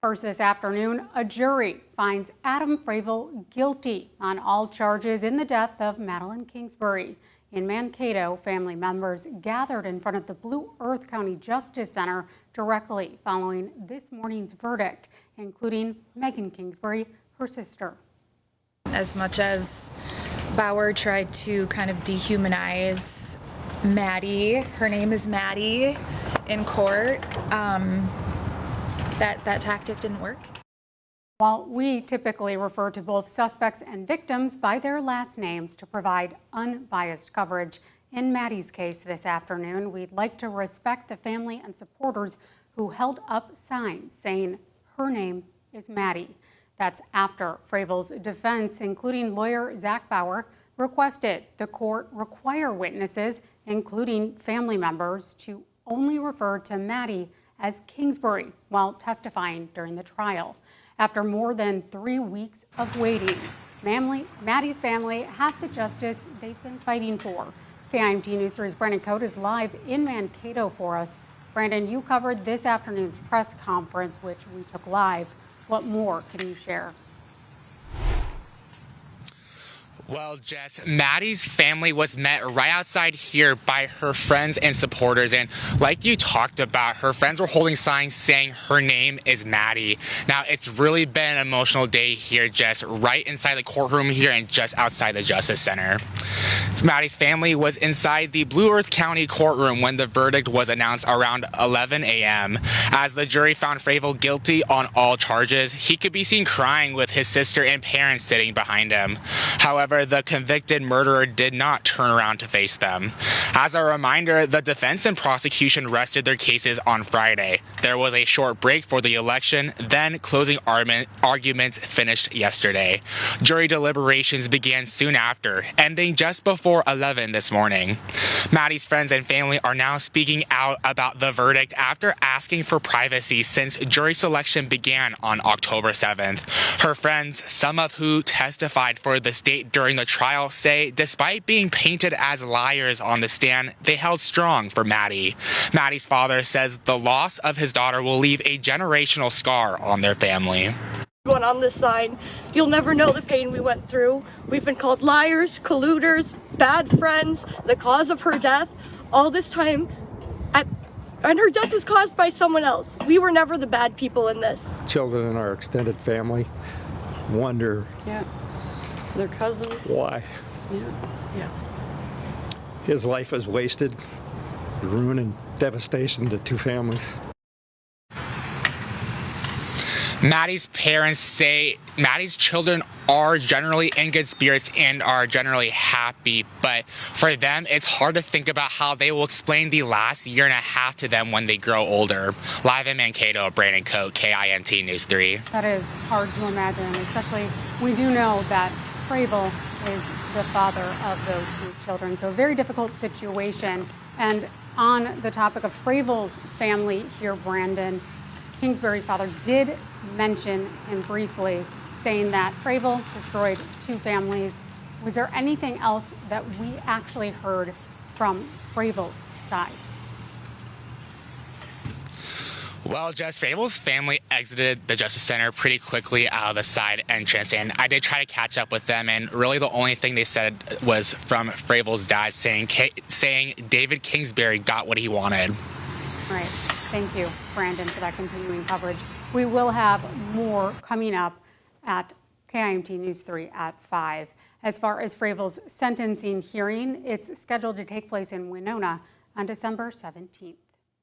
First this afternoon, a jury finds Adam Fravel guilty on all charges in the death of Madeline Kingsbury. In Mankato, family members gathered in front of the Blue Earth County Justice Center directly following this morning's verdict, including Megan Kingsbury, her sister. As much as Bauer tried to kind of dehumanize Maddie, her name is Maddie, in court, that tactic didn't work. While we typically refer to both suspects and victims by their last names to provide unbiased coverage, in Maddie's case this afternoon, we'd like to respect the family and supporters who held up signs saying her name is Maddie. That's after Fravel's defense, including lawyer Zach Bauer, requested the court require witnesses, including family members, to only refer to Maddie as Kingsbury while testifying during the trial. After more than 3 weeks of waiting, Maddie's family had the justice they've been fighting for. KIMT News 3's Brandon Cote is live in Mankato for us. Brandon, you covered this afternoon's press conference, which we took live. What more can you share? Well, Jess, Maddie's family was met right outside here by her friends and supporters. And like you talked about, her friends were holding signs saying her name is Maddie. Now, it's really been an emotional day here, Jess, right inside the courtroom here and just outside the Justice Center. Maddie's family was inside the Blue Earth County courtroom when the verdict was announced around 11 a.m. As the jury found Fravel guilty on all charges, he could be seen crying with his sister and parents sitting behind him. However, the convicted murderer did not turn around to face them. As a reminder, the defense and prosecution rested their cases on Friday. There was a short break for the election, then closing arguments finished yesterday. Jury deliberations began soon after, ending just before 11 this morning. Maddie's friends and family are now speaking out about the verdict after asking for privacy since jury selection began on October 7th. Her friends, some of who testified for the state during the trial, say despite being painted as liars on the stand, they held strong for Maddie. Maddie's father says the loss of his daughter will leave a generational scar on their family. Going on this sign, you'll never know the pain we went through. We've been called liars, colluders, bad friends, the cause of her death. All this time, and her death was caused by someone else. We were never the bad people in this. Children in our extended family wonder. Yeah. Their cousins. Why? Yeah. His life is wasted, ruin and devastation to two families. Maddie's parents say Maddie's children are generally in good spirits and are generally happy, but for them, it's hard to think about how they will explain the last year and a half to them when they grow older. Live in Mankato, Brandon Cote, KIMT News 3. That is hard to imagine, especially we do know that Fravel is the father of those two children, so a very difficult situation. And on the topic of Fravel's family here, Brandon, Kingsbury's father did mention him briefly, saying that Fravel destroyed two families. Was there anything else that we actually heard from Fravel's side? Well, Jess, Fravel's family exited the Justice Center pretty quickly out of the side entrance, and I did try to catch up with them, and really the only thing they said was from Fravel's dad saying David Kingsbury got what he wanted. Right. Thank you, Brandon, for that continuing coverage. We will have more coming up at KIMT News 3 at 5. As far as Fravel's sentencing hearing, it's scheduled to take place in Winona on December 17th.